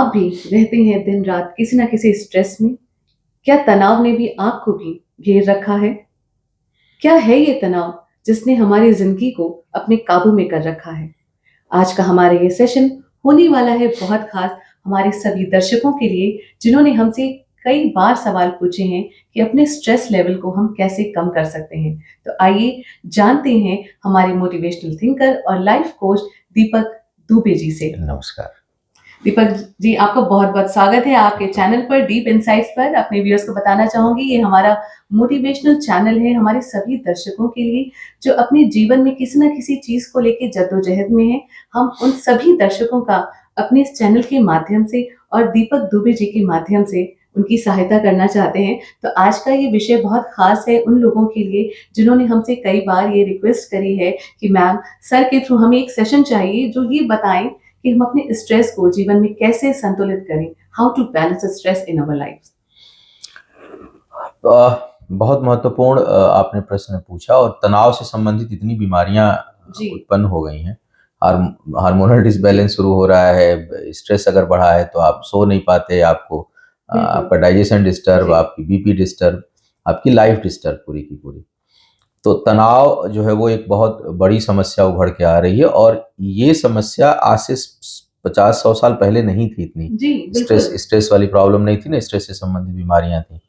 आप भी रहते हैं दिन रात किसी न किसी स्ट्रेस में? क्या तनाव ने भी आपको भी घेर रखा है? क्या है ये तनाव जिसने हमारी ज़िंदगी को अपने काबू में कर रखा है? आज का हमारा ये सेशन होने वाला है बहुत ख़ास हमारे सभी दर्शकों के लिए जिन्होंने हमसे कई बार सवाल पूछे हैं कि अपने स्ट्रेस लेवल को हम कैसे कम कर सकते हैं। तो आइए जानते हैं हमारे मोटिवेशनल थिंकर और लाइफ कोच दीपक दुबे जी से। नमस्कार। दीपक जी, आपका बहुत-बहुत स्वागत है आपके चैनल पर डीप इनसाइट्स पर। अपने व्यूअर्स को बताना चाहूँगी ये हमारा मोटिवेशनल चैनल है हमारे सभी दर्शकों के लिए जो अपने जीवन में किसी न किसी चीज़ को लेके जद्दोजहद में हैं। हम उन सभी दर्शकों का अपने इस चैनल के माध्यम से और दीपक दुबे जी के माध्यम से उनकी सहायता करना चाहते हैं। तो आज का ये विषय बहुत ख़ास है उन लोगों के लिए जिन्होंने हमसे कई बार ये रिक्वेस्ट करी है कि मैम सर के थ्रू हमें एक सेशन चाहिए जो ये बताएँ कि हम अपने स्ट्रेस को जीवन में कैसे संतुलित करें? How to balance stress in our lives? बहुत महत्वपूर्ण आपने प्रश्न पूछा और तनाव से संबंधित इतनी बीमारियां जी, उत्पन्न हो गई हैं। हार्मोनल डिसबैलेंस शुरू हो रहा है, स्ट्रेस अगर बढ़ा है तो आप सो नहीं पाते, आपको बिल्कुल। आपका डाइजेशन डिस्टर्ब, जी, आपकी बीपी डिस्टर्ब, आपकी लाइफ डिस्टर्ब पूरी की पूरी। तो तनाव जो है वो एक बहुत बड़ी समस्या उभर के आ रही है और ये समस्या आज से 50-100 साल पहले नहीं थी इतनी। जी, स्ट्रेस बिल्कुल। स्ट्रेस वाली प्रॉब्लम नहीं थी ना, स्ट्रेस से संबंधित बीमारियां थी।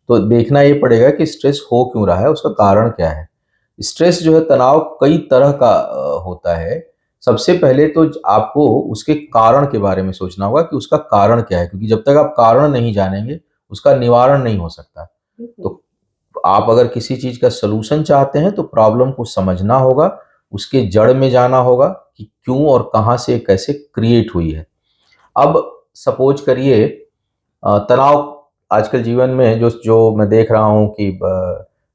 तो देखना ये पड़ेगा कि स्ट्रेस हो क्यों रहा है, उसका जी, कारण क्या है। स्ट्रेस जो है, तनाव कई तरह का होता है। सबसे पहले तो आपको उसके कारण के बारे में सोचना होगा कि उसका कारण क्या है, क्योंकि जब तक आप कारण नहीं जानेंगे उसका निवारण नहीं हो सकता। बिल्कुल। तो आप अगर किसी चीज का सलूशन चाहते हैं तो प्रॉब्लम को समझना होगा, उसके जड़ में जाना होगा कि क्यों और कहाँ से कैसे क्रिएट हुई है। अब सपोज करिए, तनाव आजकल जीवन में जो जो मैं देख रहा हूँ कि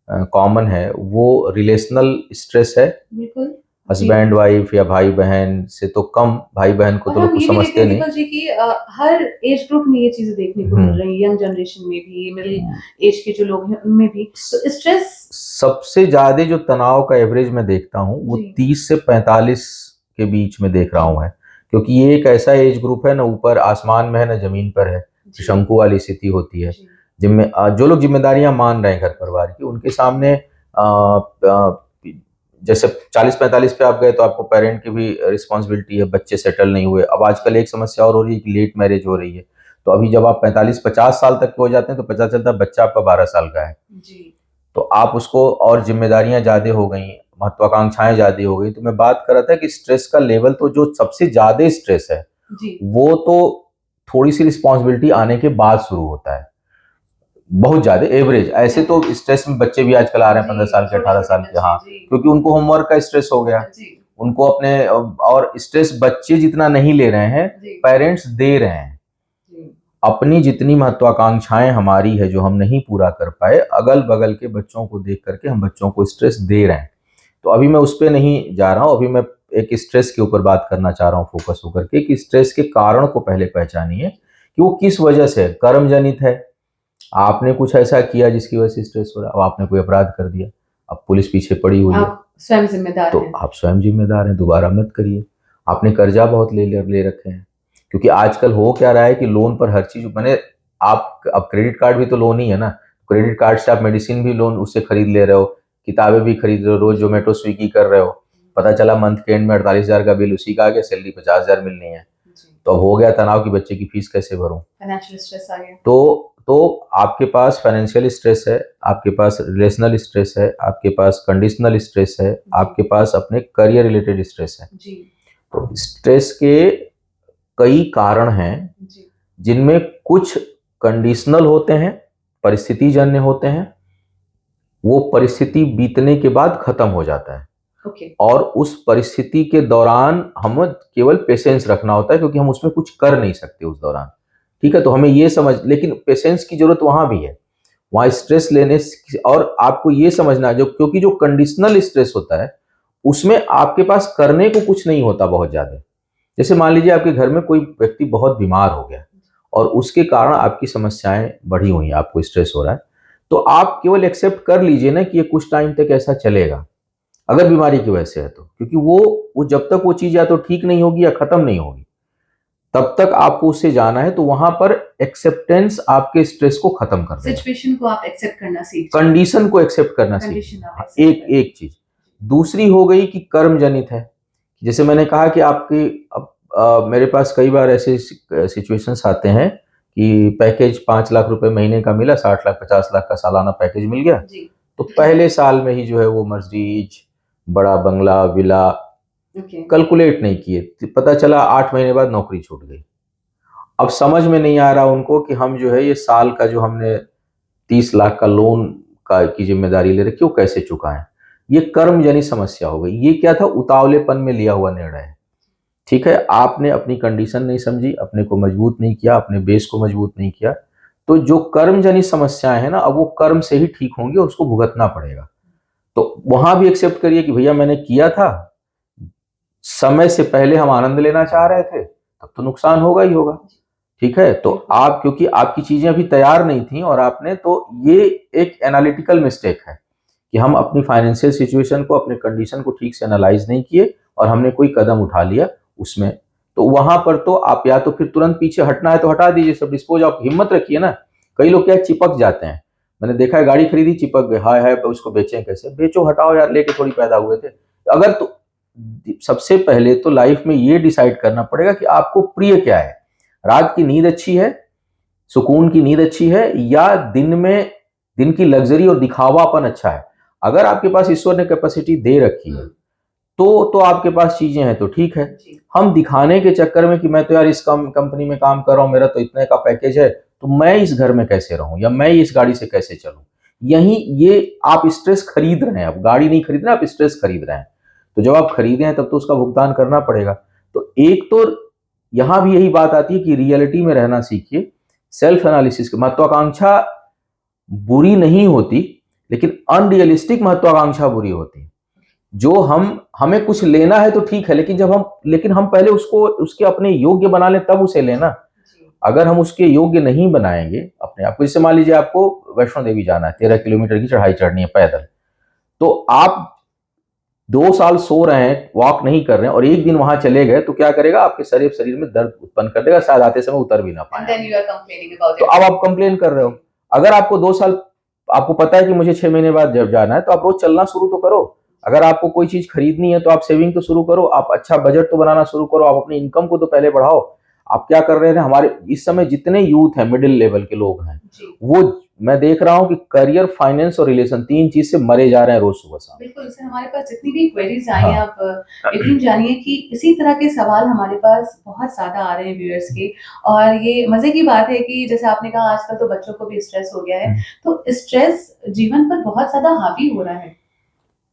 कॉमन है, वो रिलेशनल स्ट्रेस है। बिल्कुल, जी। हस्बैंड वाइफ या भाई बहन से तो कम, भाई बहन को और तो लोग हम कुछ ये भी देखते समझते हैं नहीं। दीपक जी कि हर एज ग्रुप में ये चीज़ें देखने को मिल हम्म रही हैं, यंग जनरेशन में भी, मिडिल एज के जो लोग हैं उनमें भी। तो स्ट्रेस सबसे ज्यादा जो तनाव का एवरेज मैं देखता हूँ वो जी, 30 से 45 के बीच में देख रहा हूँ है, क्योंकि ये एक ऐसा एज ग्रुप है, ना ऊपर आसमान में है ना जमीन पर है, जी, शंकु वाली स्थिति होती है। जी, जिम्मे जो लोग जिम्मेदारियां मान रहे हैं घर परिवार की, उनके सामने जैसे 40-45 पे आप गए तो आपको पेरेंट की भी रिस्पॉन्सिबिलिटी है, बच्चे सेटल नहीं हुए। अब आजकल एक समस्या और हो रही है कि लेट मैरिज हो रही है। तो अभी जब आप 45-50 साल तक के हो जाते हैं तो पता चलता है बच्चा आपका 12 साल का है। जी, तो आप उसको, और जिम्मेदारियां ज्यादा हो गई, महत्वाकांक्षाएं ज्यादा हो गई। तो मैं बात कर रहा था कि स्ट्रेस का लेवल, तो जो सबसे ज्यादा स्ट्रेस है जी। वो तो थोड़ी सी रिस्पॉन्सिबिलिटी आने के बाद शुरू होता है। बहुत ज्यादा एवरेज ऐसे तो स्ट्रेस में बच्चे भी आजकल आ रहे हैं, जी, 15 साल के, 18 छोटे-छोटे साल के। बच्चे, हाँ, जी। क्योंकि उनको होमवर्क का स्ट्रेस हो गया। जी, उनको अपने और स्ट्रेस बच्चे जितना नहीं ले रहे हैं, जी, पेरेंट्स दे रहे हैं। जी। अपनी जितनी महत्वाकांक्षाएं हमारी है जो हम नहीं पूरा कर पाए, अगल बगल के बच्चों को देख करके हम बच्चों को स्ट्रेस दे रहे हैं। तो अभी मैं उस पे नहीं जा रहा हूँ, अभी मैं एक स्ट्रेस के ऊपर बात करना चाह रहा हूँ फोकस होकर के, कि स्ट्रेस के कारण को पहले पहचानिए कि वो किस वजह से है। कर्म जनित है, आपने कुछ ऐसा किया जिसकी वजह से स्ट्रेस हो रहा है। अब आपने कोई अपराध कर दिया, अब पुलिस पीछे पड़ी हुई है, आप स्वयं ज़िम्मेदार तो हैं। आप स्वयं जिम्मेदार हैं, दोबारा मत करिए। आपने कर्जा बहुत ले रखे हैं, क्योंकि आजकल हो क्या रहा है कि लोन पर हर चीज मैंने, आप अब क्रेडिट कार्ड भी तो लोन ही है ना। क्रेडिट कार्ड से आप मेडिसिन भी लोन उससे खरीद ले रहे हो, किताबें भी खरीद रहे हो, रोज जोमेटो स्विगी कर रहे हो। पता चला मंथ के एंड में 48,000 का बिल उसी का आ गया, सैलरी 50,000 मिलनी है। जी, तो अब हो गया तनाव कि बच्चे की फीस कैसे भरूं। फाइनेंशियल स्ट्रेस आ गया। तो आपके पास फाइनेंशियल स्ट्रेस है, आपके पास रिलेशनल स्ट्रेस है, आपके पास कंडीशनल स्ट्रेस है, जी, आपके पास अपने करियर रिलेटेड स्ट्रेस है। जी, तो स्ट्रेस के कई कारण हैं, जी। जिनमें कुछ कंडीशनल होते हैं, परिस्थिति जन्य होते हैं। वो परिस्थिति बीतने के बाद खत्म हो जाता है, ओके, और उस परिस्थिति के दौरान हमें केवल पेशेंस रखना होता है, क्योंकि हम उसमें कुछ कर नहीं सकते उस दौरान। ठीक है, तो हमें ये समझ, लेकिन पेशेंस की जरूरत वहां भी है, वहां स्ट्रेस लेने और आपको ये समझना है, जो क्योंकि जो कंडीशनल स्ट्रेस होता है उसमें आपके पास करने को कुछ नहीं होता बहुत ज्यादा। जैसे मान लीजिए आपके घर में कोई व्यक्ति बहुत बीमार हो गया और उसके कारण आपकी समस्याएं बढ़ी हुई हैं, आपको स्ट्रेस हो रहा है, तो आप केवल एक्सेप्ट कर लीजिए ना कि ये कुछ टाइम तक ऐसा चलेगा, अगर बीमारी की वजह से है तो। क्योंकि वो जब तक वो चीज या तो ठीक नहीं होगी या खत्म नहीं होगी, तब तक आपको उससे जाना है। तो वहां पर एक्सेप्टेंस आपके स्ट्रेस को खत्म कर देगा, सिचुएशन को आप एक्सेप्ट करना सीख जाएं। कंडीशन को एक्सेप्ट करना कंडीशन आप सीखिए। एक्सेप्ट एक करें। एक चीज। दूसरी हो गई कि कर्म जनित है। जैसे मैंने कहा कि आपकी मेरे पास कई बार ऐसे सिचुएशंस आते हैं कि पैकेज 5 लाख रुपए महीने का मिला, 60 लाख 50 लाख का सालाना पैकेज मिल गया। जी। तो पहले साल में ही जो है वो मर्सिडीज, बड़ा बंगला, विला ओके। कैलकुलेट नहीं किए, तो पता चला 8 महीने बाद नौकरी छूट गई। अब समझ में नहीं आ रहा उनको कि हम जो है ये साल का जो हमने 30 लाख का लोन का की जिम्मेदारी ले रखी वो कैसे चुकाएं। ये कर्मजनित समस्या हो गई। ये क्या था, उतावलेपन में लिया हुआ निर्णय है। ठीक है, आपने अपनी कंडीशन नहीं समझी, अपने को मजबूत नहीं किया, अपने बेस को मजबूत नहीं किया। तो जो कर्मजनित समस्याएं हैं ना, अब वो कर्म से ही ठीक होंगे, उसको भुगतना पड़ेगा। तो वहां भी एक्सेप्ट करिए कि भैया मैंने किया था, समय से पहले हम आनंद लेना चाह रहे थे, तब तो नुकसान होगा ही होगा। ठीक है, तो आप क्योंकि आपकी चीजें अभी तैयार नहीं थी और आपने, तो ये एक एनालिटिकल मिस्टेक है कि हम अपनी फाइनेंशियल सिचुएशन को, अपने कंडीशन को ठीक से एनालाइज नहीं किए और हमने कोई कदम उठा लिया उसमें। तो वहां पर तो आप या तो फिर तुरंत पीछे हटना है तो हटा दीजिए, सब डिस्पोज ऑफ, हिम्मत रखिए ना। कई लोग क्या चिपक जाते हैं, मैंने देखा है गाड़ी खरीदी चिपक गए, हाय हाय उसको बेचें कैसे, बेचो हटाओ यार, लेके थोड़ी पैदा हुए थे। अगर तो सबसे पहले तो लाइफ में ये डिसाइड करना पड़ेगा कि आपको प्रिय क्या है। रात की नींद अच्छी है, सुकून की नींद अच्छी है, या दिन में दिन की लग्जरी और दिखावापन अच्छा है। अगर आपके पास ईश्वर ने कैपेसिटी दे रखी है तो आपके पास चीजें हैं तो ठीक है। हम दिखाने के चक्कर में कि मैं तो यार इस कंपनी में काम कर रहा हूं, मेरा तो इतने का पैकेज है, तो मैं इस घर में कैसे रहूं या मैं इस गाड़ी से कैसे चलूं, यही ये आप स्ट्रेस खरीद रहे हैं। आप गाड़ी नहीं खरीद रहे, आप स्ट्रेस खरीद रहे हैं। तो जब आप खरीदे हैं तब तो उसका भुगतान करना पड़ेगा। तो एक तो यहां भी यही बात आती है कि रियलिटी में रहना सीखिए। सेल्फ एनालिसिस की महत्वाकांक्षा बुरी नहीं होती, लेकिन अनरियलिस्टिक महत्वाकांक्षा बुरी होती है। जो हमें कुछ लेना है तो ठीक है, लेकिन हम पहले उसको उसके अपने योग्य बना लें तब उसे लेना। अगर हम उसके योग्य नहीं बनाएंगे अपने आप को, जैसे मान लीजिए आपको वैष्णो देवी जाना है, 13 किलोमीटर की चढ़ाई चढ़नी है पैदल, तो आप 2 साल सो रहे हैं, वॉक नहीं कर रहे हैं, और एक दिन वहां चले गए तो क्या करेगा, आपके शरीर में दर्द उत्पन्न कर देगा, शायद आते समय उतर भी ना पाए। तो अब आप कंप्लेन कर रहे हो। अगर आपको 2 साल, आपको पता है कि मुझे 6 महीने बाद जब जाना है, तो आप रोज चलना शुरू तो करो। अगर आपको कोई चीज खरीदनी है तो आप सेविंग तो शुरू करो, आप अच्छा बजट तो बनाना शुरू करो, आप अपनी इनकम को तो पहले बढ़ाओ। आप क्या कर रहे थे, हमारे इस समय जितने यूथ हैं, मिडिल लेवल के लोग हैं, वो मैं देख रहा हूँ कि करियर, फाइनेंस और रिलेशन, 3 चीज से मरे जा रहे हैं रोज सुबह शाम। बिल्कुल सर, हमारे पास जितनी भी क्वेरीज आई हैं, आप यकीन जानिए कि इसी तरह के सवाल हमारे पास बहुत ज्यादा आ रहे हैं व्यूअर्स के। और ये मजे की बात है कि जैसे आपने कहा आजकल तो बच्चों को भी स्ट्रेस हो गया है, तो स्ट्रेस जीवन पर बहुत ज्यादा हावी हो रहा है।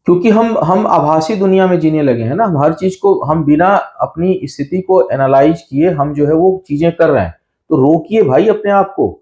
क्योंकि हम आभासी दुनिया में जीने लगे हैं ना, हम हर चीज को, हम बिना अपनी स्थिति को एनालाइज किए हम जो है वो चीजें कर रहे हैं। तो रोकिए भाई अपने आप को।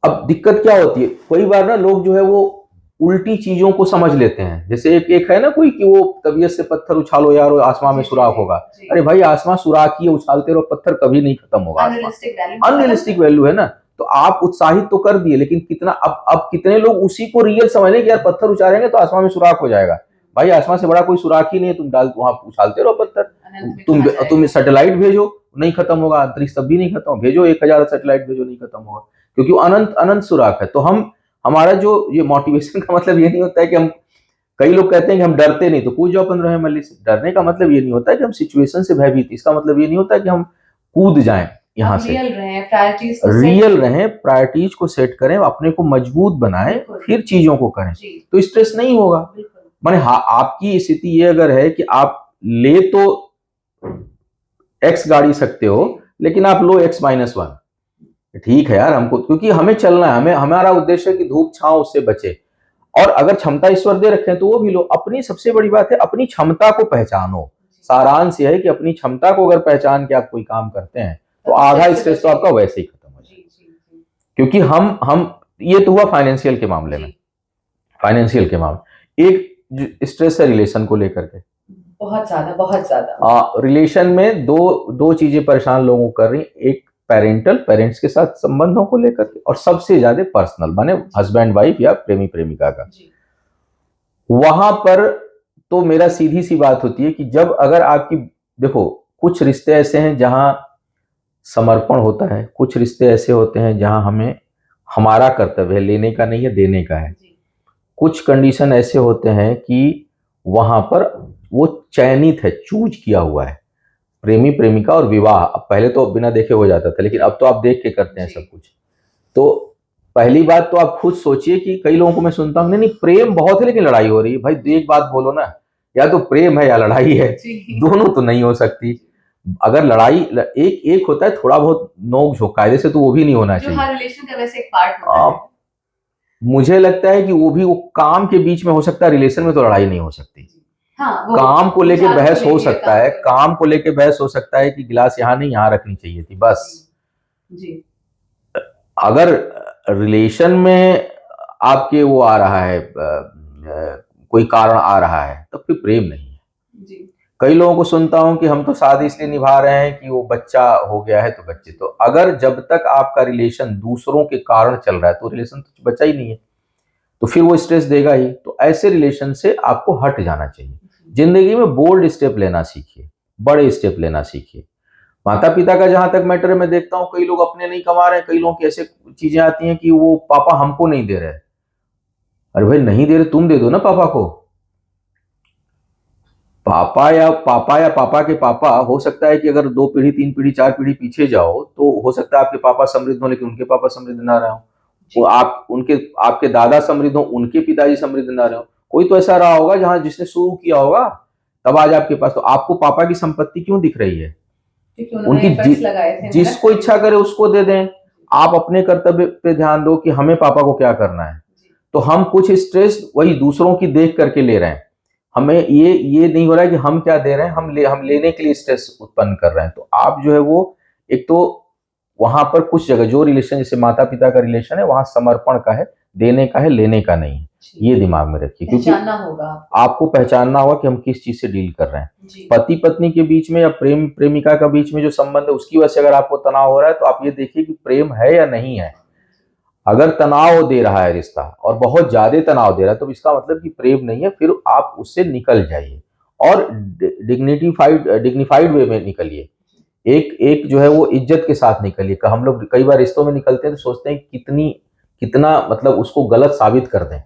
अब दिक्कत क्या होती है, कई बार ना लोग जो है वो उल्टी चीजों को समझ लेते हैं। जैसे एक है ना कोई कि वो तबीयत से पत्थर उछालो यार, आसमान में सुराख होगा। अरे भाई, आसमान सुराख ही है, उछालते रहो, पत्थर कभी नहीं खत्म होगा। अनरियलिस्टिक वैल्यू है ना। तो आप उत्साहित तो कर दिए, लेकिन कितना, अब कितने लोग उसी को रियल समझ लें कि यार पत्थर उछालेंगे तो आसमान में सुराख हो जाएगा। भाई आसमान से बड़ा कोई सुराख ही नहीं है, तुम डाल वहां उछालते रहो पत्थर। तुम सैटेलाइट भेजो, नहीं खत्म होगा, अंतरिक्ष तब भी नहीं खत्म, भेजो 1000 सैटेलाइट भेजो, नहीं खत्म होगा, क्योंकि अनंत अनंत सुराख है। तो हमारा जो ये मोटिवेशन का मतलब ये नहीं होता है कि हम, कई लोग कहते हैं कि हम डरते नहीं तो कूद जाओ 15 मल्ली से। डरने का मतलब ये नहीं होता है कि हम सिचुएशन से भयभीत, इसका मतलब ये नहीं होता है कि हम कूद जाएं यहाँ से। रियल रहें, प्रायोरिटीज को सेट करें, अपने को मजबूत बनाएं, फिर चीजों को करें, तो स्ट्रेस नहीं होगा। माने आपकी स्थिति ये अगर है कि आप ले तो एक्स गाड़ी सकते हो, लेकिन आप लो X-1, ठीक है यार, हमको क्योंकि हमें चलना है, हमें, हमारा उद्देश्य है कि धूप छांव उससे बचे। और अगर क्षमता ईश्वर दे रखे हैं तो वो भी लो। अपनी सबसे बड़ी बात है, अपनी क्षमता को पहचानो। सारांश यह है कि अपनी क्षमता को अगर पहचान के आप कोई काम करते हैं तो आधा स्ट्रेस तो आपका वैसे ही खत्म हो जाएगा। क्योंकि हम ये तो हुआ फाइनेंशियल के मामले में। फाइनेंशियल के मामले एक स्ट्रेस है रिलेशन को लेकर के, बहुत ज्यादा रिलेशन में दो चीजें परेशान लोगों को कर रही, एक पेरेंट्स के साथ संबंधों को लेकर के, और सबसे ज्यादा पर्सनल, माने हस्बैंड वाइफ या प्रेमी प्रेमिका का। वहां पर तो मेरा सीधी सी बात होती है कि जब अगर आपकी, देखो कुछ रिश्ते ऐसे हैं जहां समर्पण होता है, कुछ रिश्ते ऐसे होते हैं जहां हमें हमारा कर्तव्य है, लेने का नहीं है, देने का है। कुछ कंडीशन ऐसे होते हैं कि वहां पर वो चयनित है, चूज किया हुआ है, प्रेमी प्रेमिका और विवाह। अब पहले तो बिना देखे हो जाता था, लेकिन अब तो आप देख के करते हैं सब कुछ। तो पहली बात तो आप खुद सोचिए कि कई लोगों को मैं सुनता हूँ, नहीं नहीं प्रेम बहुत है लेकिन लड़ाई हो रही है। भाई एक बात बोलो ना, या तो प्रेम है या लड़ाई है, दोनों तो नहीं हो सकती। अगर लड़ाई एक एक होता है थोड़ा बहुत नोक झोंक, कायदे से तो वो भी नहीं होना जो चाहिए। हर रिलेशन का वैसे एक पार्ट होता है। मुझे लगता है कि वो काम के बीच में हो सकता है, रिलेशन में तो लड़ाई नहीं हो सकती। हाँ, काम को लेके बहस हो सकता है, काम को लेके बहस हो सकता है कि गिलास यहाँ नहीं यहाँ रखनी चाहिए थी, बस। जी। अगर रिलेशन में आपके वो आ रहा है, कोई कारण आ रहा है, तब फिर प्रेम नहीं है। जी। कई लोगों को सुनता हूं कि हम तो शादी इसलिए निभा रहे हैं कि वो बच्चा हो गया है, तो बच्चे तो अगर जब तक आपका रिलेशन दूसरों के कारण चल रहा है तो रिलेशन तो बचा ही नहीं है, तो फिर वो स्ट्रेस देगा ही। तो ऐसे रिलेशन से आपको हट जाना चाहिए। जिंदगी में बोल्ड स्टेप लेना सीखिए, बड़े स्टेप लेना सीखिए। माता पिता का जहां तक मैटर है, मैं देखता हूँ कई लोग अपने नहीं कमा रहे हैं, कई लोगों की ऐसे चीजें आती हैं कि वो पापा हमको नहीं दे रहे। अरे भाई नहीं दे रहे, तुम दे दो ना पापा को। पापा या पापा के पापा, हो सकता है कि अगर 2 पीढ़ी 3 पीढ़ी 4 पीढ़ी पीछे जाओ तो हो सकता है आपके पापा समृद्ध हो लेकिन उनके पापा समृद्ध ना रहे हो। वो आपके दादा समृद्ध हो, उनके पिताजी समृद्ध ना रहे हो। कोई तो ऐसा रहा होगा जहां जिसने शुरू किया होगा, तब आज आपके पास। तो आपको पापा की संपत्ति क्यों दिख रही है? उनकी जिसको इच्छा करे उसको दे दें। आप अपने कर्तव्य पे ध्यान दो कि हमें पापा को क्या करना है। तो हम कुछ स्ट्रेस वही दूसरों की देख करके ले रहे हैं। हमें ये नहीं हो रहा है कि हम क्या दे रहे हैं, हम लेने के लिए स्ट्रेस उत्पन्न कर रहे हैं। तो आप जो है वो, एक तो वहां पर कुछ जगह जो रिलेशन, जैसे माता पिता का रिलेशन है, वहां समर्पण का है, देने का है, लेने का नहीं है। ये दिमाग में रखिए, क्योंकि आपको पहचानना होगा कि हम किस चीज से डील कर रहे हैं। पति पत्नी के बीच में या प्रेम प्रेमिका का बीच में जो संबंध है, उसकी वजह से अगर आपको तनाव हो रहा है, तो आप ये देखिए कि प्रेम है या नहीं है। अगर तनाव दे रहा है रिश्ता और बहुत ज्यादा तनाव दे रहा है, तो इसका मतलब कि प्रेम नहीं है। फिर आप उससे निकल जाइए और डिग्निफाइड वे में निकलिए। एक एक जो है वो इज्जत के साथ निकलिए। हम लोग कई बार रिश्तों में निकलते हैं तो सोचते हैं कितना मतलब उसको गलत साबित कर दें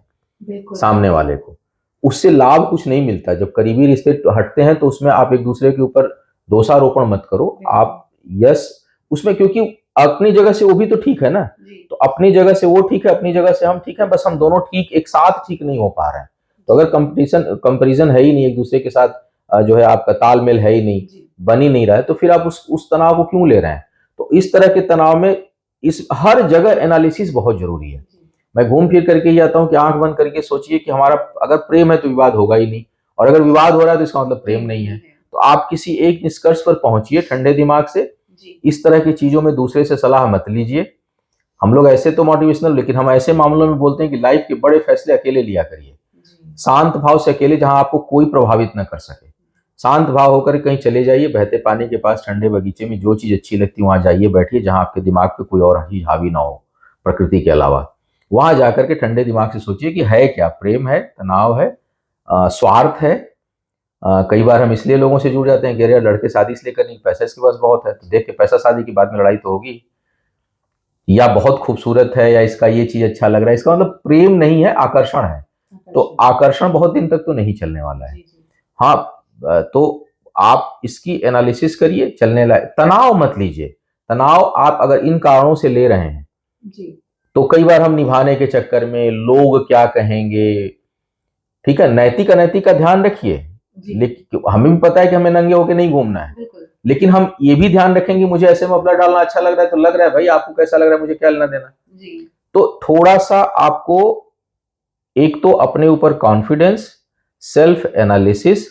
सामने वाले को, उससे लाभ कुछ नहीं मिलता। जब करीबी रिश्ते हटते हैं तो उसमें आप एक दूसरे के ऊपर दोषारोपण मत करो। आप यस उसमें, क्योंकि अपनी जगह से वो भी तो ठीक है ना, तो अपनी जगह से वो ठीक है, अपनी जगह से हम ठीक है, बस हम दोनों ठीक एक साथ ठीक नहीं हो पा रहे हैं। तो अगर कंपैरिजन है ही नहीं एक दूसरे के साथ, जो है आपका तालमेल है ही नहीं, बन ही नहीं रहा है, तो फिर आप उस तनाव को क्यों ले रहे हैं? तो इस तरह के तनाव में इस हर जगह एनालिसिस बहुत जरूरी है। मैं घूम फिर करके ही आता हूँ कि आंख बंद करके सोचिए कि हमारा अगर प्रेम है तो विवाद होगा ही नहीं, और अगर विवाद हो रहा है तो इसका मतलब प्रेम नहीं है। तो आप किसी एक निष्कर्ष पर पहुंचिए ठंडे दिमाग से। इस तरह की चीजों में दूसरे से सलाह मत लीजिए। हम लोग ऐसे तो मोटिवेशनल, लेकिन हम ऐसे मामलों में बोलते हैं कि लाइफ के बड़े फैसले अकेले लिया करिए, शांत भाव से अकेले, जहां आपको कोई प्रभावित न कर सके। शांत भाव होकर कहीं चले जाइए, बहते पानी के पास, ठंडे बगीचे में, जो चीज अच्छी लगती है वहां जाइए, बैठिए, जहां आपके दिमाग पे कोई और चीज हावी ना हो प्रकृति के अलावा। वहां जाकर के ठंडे दिमाग से सोचिए कि है क्या, प्रेम है, तनाव है, स्वार्थ है। कई बार हम इसलिए लोगों से जुड़ जाते हैं कि अरे लड़के शादी इसलिए करनी, पैसा इसके पास बहुत है, तो देख के पैसा शादी की बाद में लड़ाई तो होगी। या बहुत खूबसूरत है, या इसका ये चीज अच्छा लग रहा है, इसका मतलब प्रेम नहीं है, आकर्षण है। तो आकर्षण बहुत दिन तक तो नहीं चलने वाला है। हाँ, तो आप इसकी एनालिसिस करिए, चलने लायक। तनाव मत लीजिए। तनाव आप अगर इन कारणों से ले रहे हैं तो कई बार हम निभाने के चक्कर में, लोग क्या कहेंगे, ठीक है, नैतिक अनैतिक का ध्यान रखिए। लेकिन हमें भी पता है कि हमें नंगे होकर नहीं घूमना है, लेकिन हम ये भी ध्यान रखेंगे मुझे ऐसे मफलर डालना अच्छा लग रहा है, तो लग रहा है भाई, आपको कैसा लग रहा है, मुझे क्या लेना देना। तो थोड़ा सा आपको, एक तो अपने ऊपर कॉन्फिडेंस, सेल्फ एनालिसिस,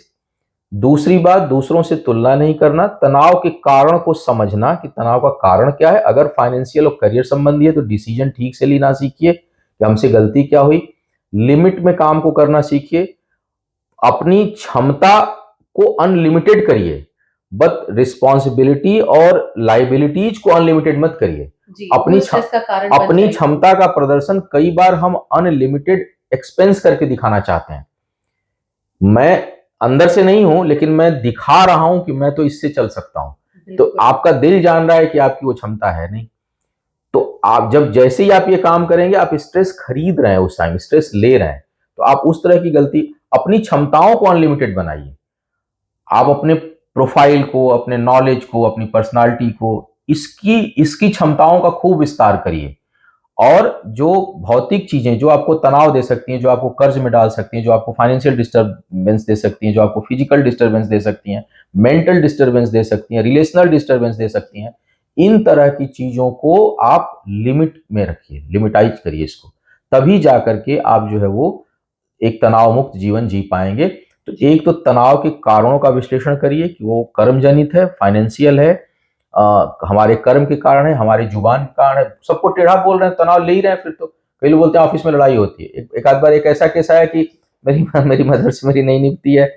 दूसरी बात दूसरों से तुलना नहीं करना, तनाव के कारण को समझना कि तनाव का कारण क्या है। अगर फाइनेंशियल और करियर संबंधी है तो डिसीजन ठीक से लेना सीखिए कि हमसे गलती क्या हुई। लिमिट में काम को करना सीखिए। अपनी क्षमता को अनलिमिटेड करिए, बट रिस्पॉन्सिबिलिटी और लाइबिलिटीज को अनलिमिटेड मत करिए। अपनी क्षमता का प्रदर्शन कई बार हम अनलिमिटेड एक्सपेंस करके दिखाना चाहते हैं। मैं अंदर से नहीं हूं, लेकिन मैं दिखा रहा हूं कि मैं तो इससे चल सकता हूं। तो बिल्कुल। आपका दिल जान रहा है कि आपकी वो क्षमता है नहीं। तो आप जब जैसे ही आप ये काम करेंगे, आप स्ट्रेस खरीद रहे हैं, उस टाइम स्ट्रेस ले रहे हैं, तो आप उस तरह की गलती, अपनी क्षमताओं को अनलिमिटेड बनाइए। आप अपने प्रोफाइल को, अपने नॉलेज को, अपनी पर्सनालिटी को, इसकी इसकी क्षमताओं का खूब विस्तार करिए। और जो भौतिक चीजें जो आपको तनाव दे सकती हैं, जो आपको कर्ज में डाल सकती हैं, जो आपको फाइनेंशियल डिस्टर्बेंस दे सकती हैं, जो आपको फिजिकल डिस्टर्बेंस दे सकती हैं, मेंटल डिस्टर्बेंस दे सकती हैं, रिलेशनल डिस्टर्बेंस दे सकती हैं, इन तरह की चीजों को आप लिमिट में रखिए, लिमिटाइज करिए इसको। तभी जा करके आप जो है वो एक तनाव मुक्त जीवन जी पाएंगे। तो एक तो तनाव के कारणों का विश्लेषण करिए कि वो कर्म जनित है, फाइनेंशियल है, हमारे कर्म के कारण है, हमारी जुबान के कारण है। सबको टेढ़ा बोल रहे हैं, तनाव ले ही रहे हैं, फिर तो कई लोग बोलते हैं ऑफिस में लड़ाई होती है। एक आध बार एक ऐसा केस आया कि मेरी मेरी मदर से मेरी नहीं निपटी है,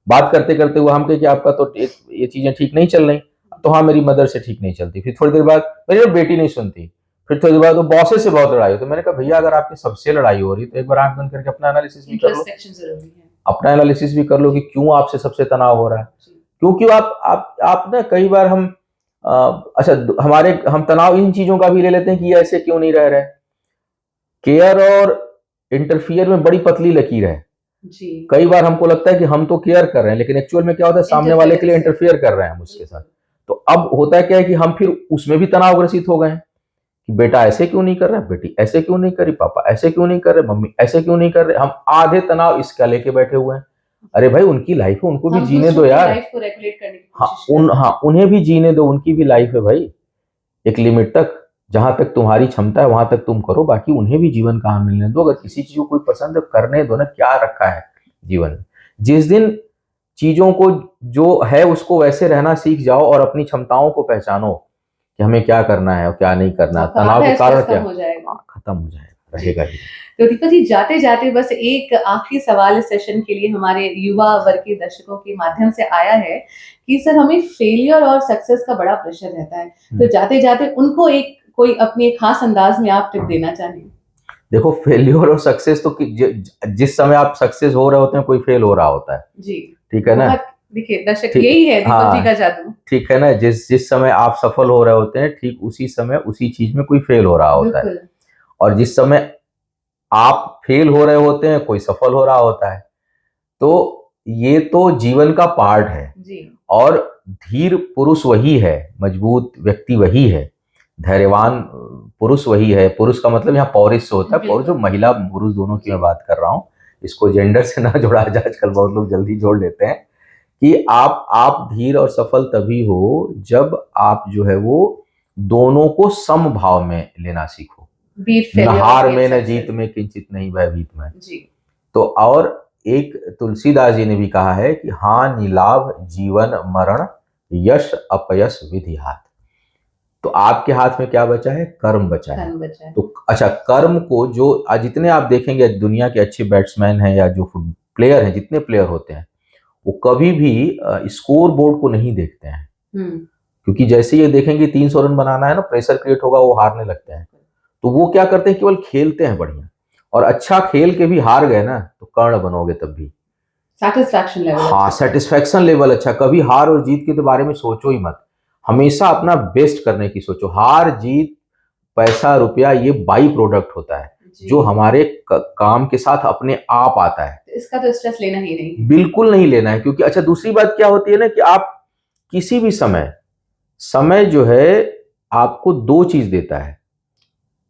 बात करते करते हुआ हम कहे कि आपका तो ये चीजें ठीक नहीं चल रही। तो हाँ, मेरी मदर से ठीक नहीं चलती। फिर थोड़ी देर बाद मेरी बेटी नहीं सुनती। फिर थोड़ी देर बाद वो बॉसेस से बहुत लड़ाई होती। तो मैंने कहा भैया, अगर आपकी सबसे लड़ाई हो रही तो एक बार आंख बंद करके अपना एनालिसिस भी कर लो, इंट्रोस्पेक्शन जरूरी है। अपना एनालिसिस भी कर लो कि क्यों आपसे सबसे तनाव हो रहा है। जी। क्योंकि आप ना कई बार हम अच्छा, हमारे हम तनाव इन चीजों का भी ले लेते हैं कि ये ऐसे क्यों नहीं रह रहे। केयर और इंटरफियर में बड़ी पतली लकीर है। जी। कई बार हमको लगता है कि हम तो केयर कर रहे हैं, लेकिन एक्चुअल में क्या होता है, सामने वाले के लिए इंटरफियर कर रहे हैं हम उसके साथ। तो अब होता है क्या है कि हम फिर उसमें भी तनाव ग्रसित हो गए हैं कि बेटा ऐसे क्यों नहीं कर रहा है, बेटी ऐसे क्यों नहीं करी, पापा ऐसे क्यों नहीं कर रहे, मम्मी ऐसे क्यों नहीं कर रहे। हम आधे तनाव इसका लेके बैठे हुए हैं। अरे भाई, उनकी लाइफ है, उनको भी हम जीने दूसरों दो की यार। लाइफ को रेगुलेट करने की हाँ, कोशिश कर रहे हैं। हाँ, उन्हें भी जीने दो, उनकी भी लाइफ है भाई। एक लिमिट तक, जहां तक तुम्हारी क्षमता है वहां तक तुम करो, बाकी उन्हें भी जीवन कहाँ मिलने दो। अगर किसी चीज को कोई पसंद है, करने दो ना, क्या रखा है जीवन में। जिस दिन चीजों को जो है उसको वैसे रहना सीख जाओ और अपनी क्षमताओं को पहचानो कि हमें क्या करना है और क्या नहीं करना है, आपका तनाव आधा के कारण स्ट्रेस क्या, कम हो जाएगा। हाँ, खत्म हो जाएगा, जी। रहेगा ही। तो दीपक जी, जाते जाते बस एक आखिरी सवाल इस सेशन के लिए हमारे युवा वर्ग के दर्शकों के माध्यम से आया है कि सर, हमें फेलियर और सक्सेस का बड़ा प्रेशर रहता है, तो जाते जाते उनको एक कोई अपने खास अंदाज में आप टिप देना चाहें। देखो, फेल्योर और सक्सेस तो जिस समय आप सक्सेस हो रहे होते हैं, कोई फेल हो रहा होता है। जी। ठीक है ना। बहुत, देखिए दर्शक, ठीक, यही है दीपक जी हाँ, का जादू। ठीक है ना। जिस जिस समय आप सफल हो रहे होते हैं, ठीक उसी समय उसी चीज में कोई फेल हो रहा होता है। बिल्कुल। और जिस समय आप फेल हो रहे होते हैं, कोई सफल हो रहा होता है। तो ये तो जीवन का पार्ट है। जी। और धीर पुरुष वही है, मजबूत व्यक्ति वही है, धैर्यवान पुरुष वही है। पुरुष का मतलब यहाँ पौरुष से होता है, पौरुष जो बिल्कुल। महिला पुरुष दोनों की जी। मैं बात कर रहा हूँ। इसको जेंडर से ना जोड़ा जाए, आजकल बहुत लोग जल्दी जोड़ लेते हैं। कि आप धीर और सफल तभी हो जब आप जो है वो दोनों को समभाव में लेना सीखो। बीट न फेलियर और हार बीट में न जीत सक्सेस। में, किंचित नहीं भयभीत में। जी। तो और एक तुलसीदास जी ने भी कहा है कि हानि लाभ जीवन मरण, यश अपयश विधि हाथ। तो आपके हाथ में क्या बचा है, कर्म बचा है। धन बचा है। तो अच्छा, कर्म को जो आज जितने आप देखेंगे दुनिया के अच्छे बैट्समैन हैं या जो प्लेयर हैं, जितने प्लेयर होते हैं, वो कभी भी स्कोर बोर्ड को नहीं देखते हैं। क्योंकि जैसे ये देखेंगे 300 रन बनाना है ना, प्रेशर क्रिएट होगा, वो हारने लगते हैं। तो वो क्या करते हैं, केवल खेलते हैं बढ़िया। और अच्छा खेल के भी हार गए ना, तो कर्ण बनोगे तब भी। सेटिस्फैक्शन लेवल हाँ, अच्छा। सेटिस्फेक्शन लेवल अच्छा। कभी हार और जीत के बारे में सोचो ही मत। हमेशा अपना बेस्ट करने की सोचो। हार जीत, पैसा रुपया, ये बाई प्रोडक्ट होता है जो हमारे काम के साथ अपने आप आता है। इसका तो स्ट्रेस लेना ही नहीं है। बिल्कुल नहीं लेना है। क्योंकि अच्छा, दूसरी बात क्या होती है ना कि आप किसी भी समय, समय जो है आपको दो चीज देता है,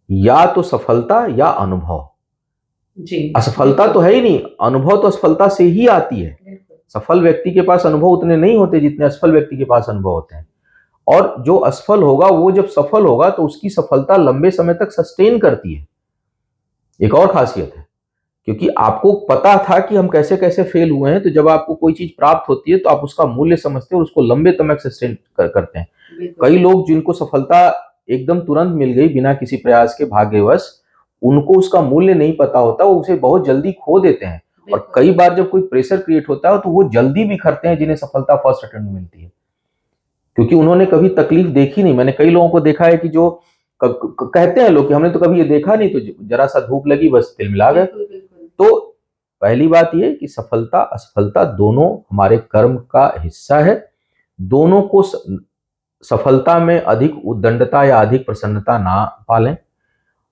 या तो सफलता या अनुभव। जी। असफलता तो है ही नहीं, अनुभव तो असफलता से ही आती है। सफल व्यक्ति के पास अनुभव उतने नहीं होते जितने असफल व्यक्ति के पास अनुभव होते हैं। और जो असफल होगा वो जब सफल होगा तो उसकी सफलता लंबे समय तक सस्टेन करती है। एक और खासियत है, क्योंकि आपको पता था कि हम कैसे कैसे फेल हुए हैं, तो जब आपको कोई चीज प्राप्त होती है तो आप उसका मूल्य समझते हैं और उसको लंबे समय सस्टेन करते हैं। कई लोग जिनको सफलता एकदम तुरंत मिल गई बिना किसी प्रयास के, भाग्यवश, उनको उसका मूल्य नहीं पता होता, वो उसे बहुत जल्दी खो देते हैं। और कई बार जब कोई प्रेशर क्रिएट होता है तो वो जल्दी बिखरते हैं जिन्हें सफलता फर्स्ट अटेम्प्ट में मिलती है, क्योंकि उन्होंने कभी तकलीफ देखी नहीं। मैंने कई लोगों को देखा है कि जो कहते हैं लोग कि हमने तो कभी ये देखा नहीं, तो जरा सा धूप लगी बस तिलमिला गए। तो पहली बात ये कि सफलता असफलता दोनों हमारे कर्म का हिस्सा है। दोनों को सफलता में अधिक उद्दंडता या अधिक प्रसन्नता ना पालें,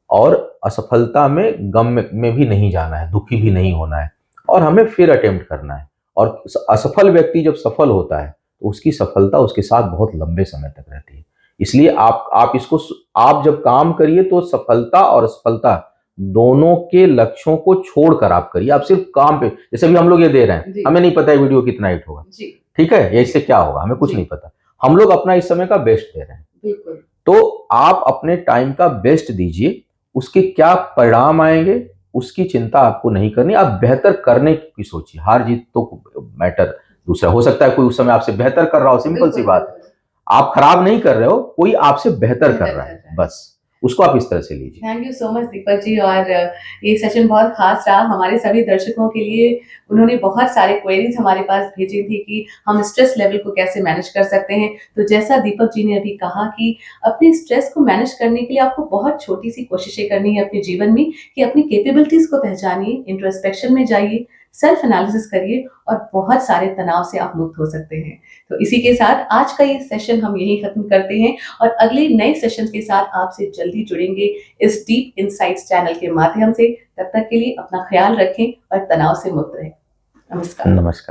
और असफलता में गम में भी नहीं जाना है, दुखी भी नहीं होना है, और हमें फिर अटेम्प्ट करना है। और असफल व्यक्ति जब सफल होता है तो उसकी सफलता उसके साथ बहुत लंबे समय तक रहती है। इसलिए आप इसको, आप जब काम करिए तो सफलता और असफलता दोनों के लक्ष्यों को छोड़कर आप करिए। आप सिर्फ काम पे, जैसे भी हम लोग ये दे रहे हैं, जी। हमें नहीं पता है वीडियो कितना हिट होगा, जी। ठीक है, ये इससे क्या होगा हमें कुछ जी। नहीं पता। हम लोग अपना इस समय का बेस्ट दे रहे हैं। बिल्कुल। तो आप अपने टाइम का बेस्ट दीजिए, उसके क्या परिणाम आएंगे उसकी चिंता आपको नहीं करनी, आप बेहतर करने की सोचिए। हार जीत तो मैटर दूसरा, हो सकता है कोई उस समय आपसे बेहतर कर रहा हो, सिंपल सी बात है। आप खराब नहीं कर रहे हो, कोई आपसे बेहतर कर रहा है, बस उसको आप इस तरह से लीजिए। Thank you so much Deepak ji. और ये सेशन बहुत खास रहा हमारे सभी दर्शकों के लिए। उन्होंने बहुत सारे क्वेरीज हमारे पास भेजी थी कि हम स्ट्रेस लेवल को कैसे मैनेज कर सकते हैं। तो जैसा दीपक जी ने अभी कहा कि अपने स्ट्रेस को मैनेज करने के लिए आपको बहुत छोटी सी कोशिशें करनी है अपने जीवन में, कि अपनी कैपेबिलिटीज को पहचानिए, इंट्रोस्पेक्शन में जाइए, सेल्फ एनालिसिस करिए, और बहुत सारे तनाव से आप मुक्त हो सकते हैं। तो इसी के साथ आज का ये सेशन हम यही खत्म करते हैं, और अगले नए सेशन के साथ आपसे जल्दी जुड़ेंगे इस डीप इनसाइट्स चैनल के माध्यम से। तब तक के लिए अपना ख्याल रखें और तनाव से मुक्त रहें। नमस्कार। नमस्कार।